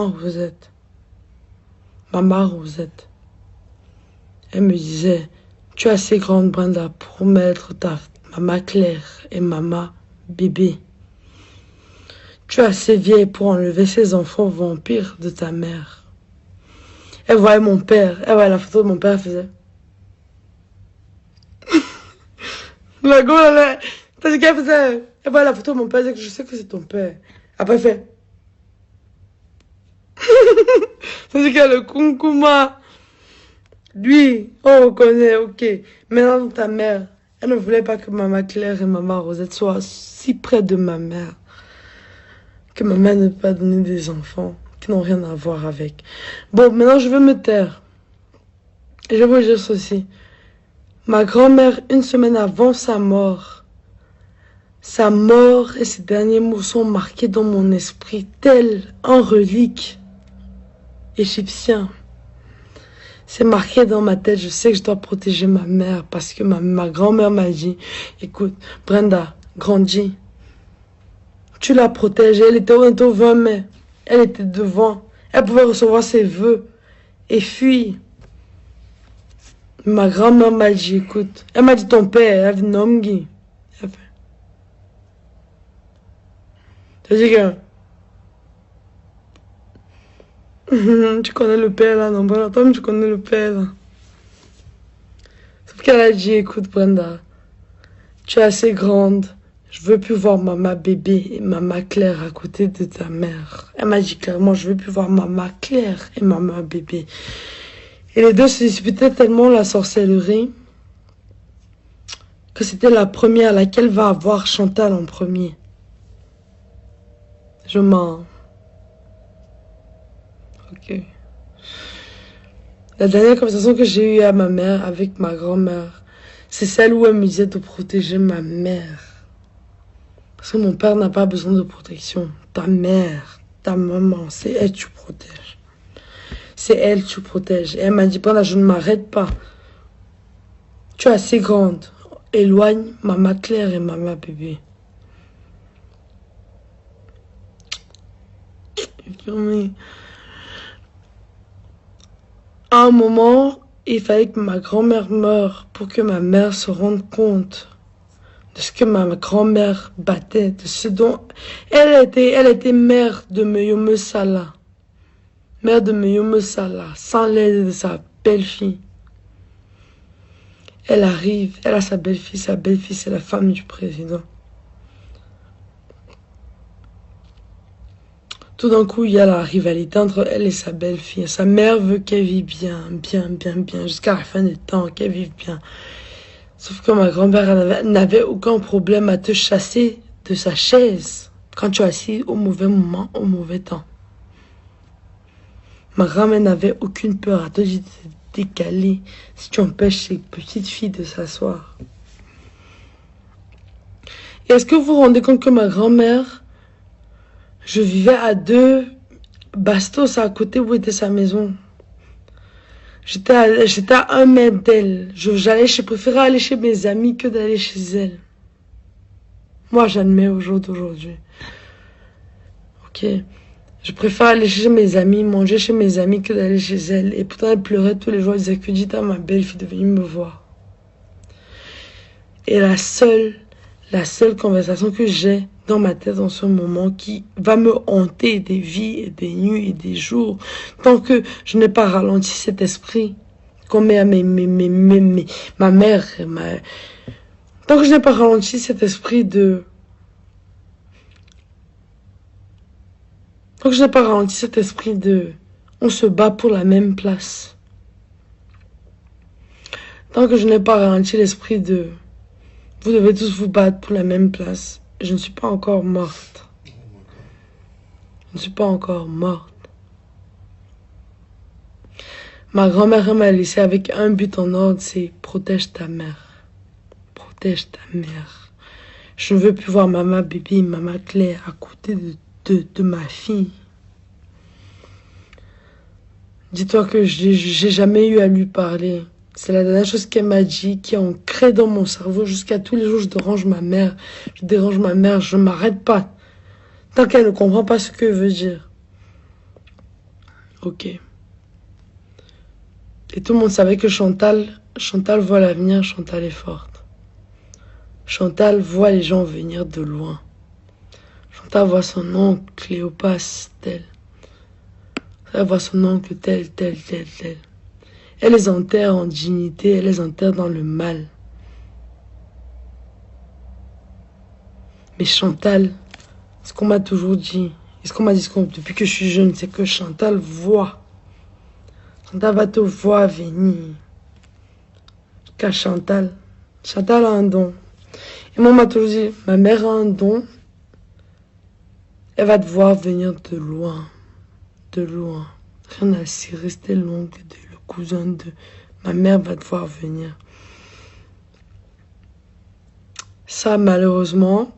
Rosette, maman Rosette. Elle me disait, tu es assez grande, Brenda, pour mettre ta maman Claire et maman bébé. Tu es assez vieille pour enlever ces enfants vampires de ta mère. Elle voyait mon père, elle voyait la photo de mon père, elle faisait. La go, là, t'as dit qu'elle faisait. Elle voyait la photo de mon père, elle disait que je sais que c'est ton père. Après, elle fait. Ça dit qu'elle a le kunkuma. Lui, on reconnaît, ok. Maintenant, ta mère, elle ne voulait pas que maman Claire et maman Rosette soient si près de ma mère. Que ma mère ne peut pas donner des enfants qui n'ont rien à voir avec. Bon, maintenant, je veux me taire. Et je vais vous dire ceci. Ma grand-mère, une semaine avant sa mort et ses derniers mots sont marqués dans mon esprit, tel un relique égyptien. C'est marqué dans ma tête, je sais que je dois protéger ma mère parce que ma grand-mère m'a dit, écoute, Brenda, grandis, tu la protèges. Elle était au 20 mai, elle était devant, elle pouvait recevoir ses vœux et fuir. Ma grand-mère m'a dit, écoute, elle m'a dit ton père, elle dit Nomgi. Elle fait. C'est-à-dire que tu connais le père là, non, Brenda, toi tu connais le père là. Sauf qu'elle a dit, écoute Brenda, tu es assez grande, je veux plus voir maman bébé et maman Claire à côté de ta mère. Elle m'a dit clairement, je veux plus voir maman Claire et maman bébé. Et les deux se disputaient tellement la sorcellerie que c'était la première, laquelle va avoir Chantal en premier. Je mens. Ok. La dernière conversation que j'ai eue à ma mère avec ma grand-mère, c'est celle où elle me disait de protéger ma mère. Parce que mon père n'a pas besoin de protection. Ta mère, ta maman, c'est elle que tu protèges. C'est elle que tu protèges. Et elle m'a dit, Brenda, je ne m'arrête pas. Tu es assez grande. Éloigne maman Claire et maman bébé. À un moment, il fallait que ma grand-mère meure pour que ma mère se rende compte de ce que ma grand-mère battait, de ce dont elle était mère de Meyome Sala. Mère de Meyome Sala, sans l'aide de sa belle-fille. Elle arrive, elle a sa belle-fille c'est la femme du président. Tout d'un coup, il y a la rivalité entre elle et sa belle-fille. Sa mère veut qu'elle vive bien, jusqu'à la fin des temps, qu'elle vive bien. Sauf que ma grand-mère n'avait aucun problème à te chasser de sa chaise quand tu es assis au mauvais moment, au mauvais temps. Ma grand-mère n'avait aucune peur à te décaler si tu empêches ces petites filles de s'asseoir. Et est-ce que vous vous rendez compte que ma grand-mère, je vivais à 2 bastos à côté où était sa maison. J'étais à 1 mètre d'elle. Je préférais aller chez mes amis que d'aller chez elle. Moi, j'admets au jour d'aujourd'hui. Ok. Je préfère aller chez mes amis, manger chez mes amis que d'aller chez elle. Et pourtant, elle pleurait tous les jours. Elle disait que dites à ma belle-fille de venir me voir. Et la seule conversation que j'ai dans ma tête en ce moment qui va me hanter des vies et des nuits et des jours tant que je n'ai pas ralenti cet esprit qu'on met à ma mère tant que je n'ai pas ralenti cet esprit de on se bat pour la même place, tant que je n'ai pas ralenti l'esprit de vous devez tous vous battre pour la même place, je ne suis pas encore morte. Je ne suis pas encore morte. Ma grand-mère m'a laissé avec un but en ordre, c'est protège ta mère. Protège ta mère. Je ne veux plus voir maman bébé, maman Claire à côté de ma fille. Dis-toi que j'ai jamais eu à lui parler. C'est la dernière chose qu'elle m'a dit, qui est ancrée dans mon cerveau. Jusqu'à tous les jours, je dérange ma mère. Je ne m'arrête pas. Tant qu'elle ne comprend pas ce que veut dire. Ok. Et tout le monde savait que Chantal voit l'avenir, Chantal est forte. Chantal voit les gens venir de loin. Chantal voit son oncle Cléopas tel. Elle voit son oncle tel. Elle les enterre en dignité, elle les enterre dans le mal. Mais Chantal, ce qu'on m'a toujours dit, et ce qu'on m'a dit depuis que je suis jeune, c'est que Chantal voit. Chantal va te voir venir. Car Chantal a un don. Et moi, on m'a toujours dit, ma mère a un don. Elle va te voir venir de loin. De loin. Rien à cirer, c'était l'oncle, le cousin de... Ma mère va te voir venir. Ça, malheureusement,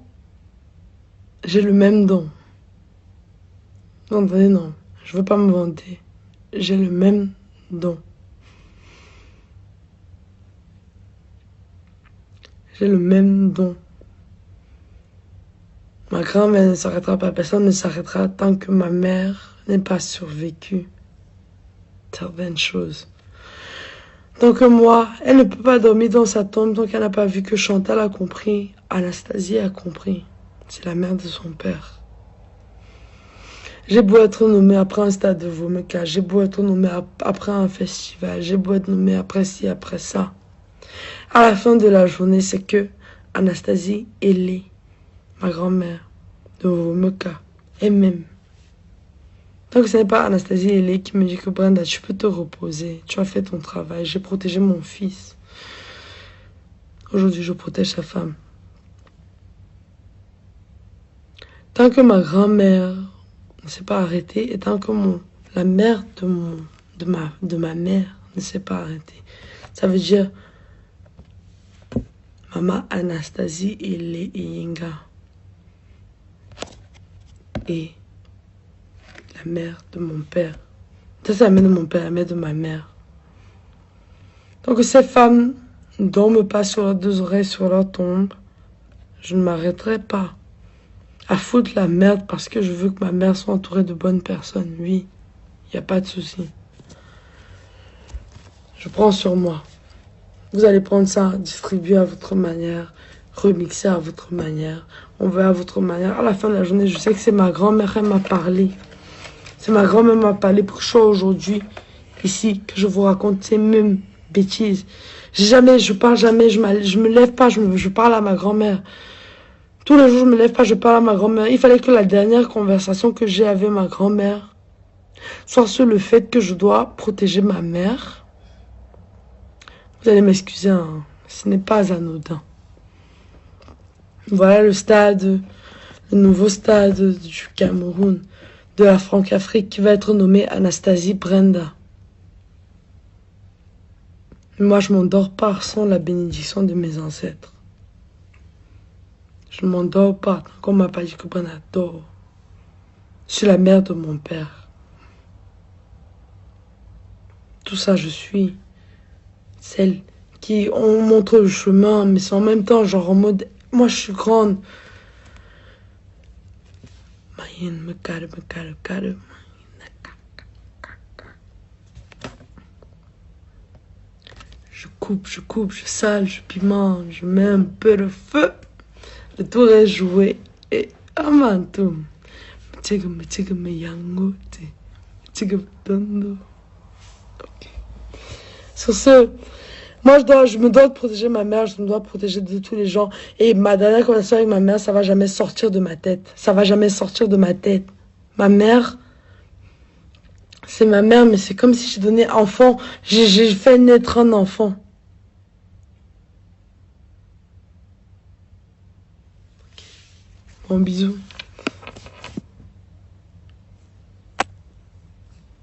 j'ai le même don. Non, non, je veux pas me vanter. J'ai le même don. J'ai le même don. Ma grand-mère ne s'arrêtera pas. Personne ne s'arrêtera tant que ma mère n'ait pas survécu certaines choses. Donc moi, elle ne peut pas dormir dans sa tombe tant qu'elle n'a pas vu que Chantal a compris. Anastasie a compris. C'est la mère de son père. J'ai beau être nommé après un stade de Vomeka, j'ai beau être nommé après un festival, j'ai beau être nommé après ci, après ça. À la fin de la journée, c'est que Anastasie Elé, ma grand-mère de Vomeka, et même. Tant que ce n'est pas Anastasie Elé qui me dit que Brenda, tu peux te reposer, tu as fait ton travail, j'ai protégé mon fils. Aujourd'hui, je protège sa femme. Tant que ma grand-mère ne s'est pas arrêtée et tant que la mère de ma mère ne s'est pas arrêtée, ça veut dire Maman Anastasie Elé Yenga et la mère de mon père. Ça, c'est la mère de mon père, la mère de ma mère. Donc ces femmes ne dorment pas sur leurs deux oreilles, sur leur tombe. Je ne m'arrêterai pas à foutre la merde parce que je veux que ma mère soit entourée de bonnes personnes. Oui, il n'y a pas de souci. Je prends sur moi. Vous allez prendre ça, distribuer à votre manière, remixer à votre manière, on veut à votre manière. À la fin de la journée, je sais que c'est ma grand-mère, elle m'a parlé. C'est ma grand-mère m'a parlé pour que je sois aujourd'hui ici, que je vous raconte ces mêmes bêtises. Je parle jamais, je me lève pas, je parle à ma grand-mère. Tous les jours, je me lève pas, je parle à ma grand-mère. Il fallait que la dernière conversation que j'ai avec ma grand-mère soit sur le fait que je dois protéger ma mère. Vous allez m'excuser, hein, ce n'est pas anodin. Voilà le nouveau stade du Cameroun, de la Franc-Afrique, qui va être nommé Anastasie Brenda. Moi, je m'endors pas sans la bénédiction de mes ancêtres. Je ne m'endors pas, comme on m'a pas dit que Brenda dort. Je suis la mère de mon père. Tout ça, je suis celle qui on montre le chemin, mais c'est en même temps, genre en mode, moi je suis grande. Je coupe, je sale, je pimente, je mets un peu de feu. Le tour est joué et amantum. Sur ce, moi je me dois de protéger ma mère, je me dois de protéger de tous les gens. Et ma dernière conversation avec ma mère, ça va jamais sortir de ma tête. Ça va jamais sortir de ma tête. Ma mère, c'est ma mère, mais c'est comme si j'ai donné enfant. J'ai fait naître un enfant. Bon, bisous.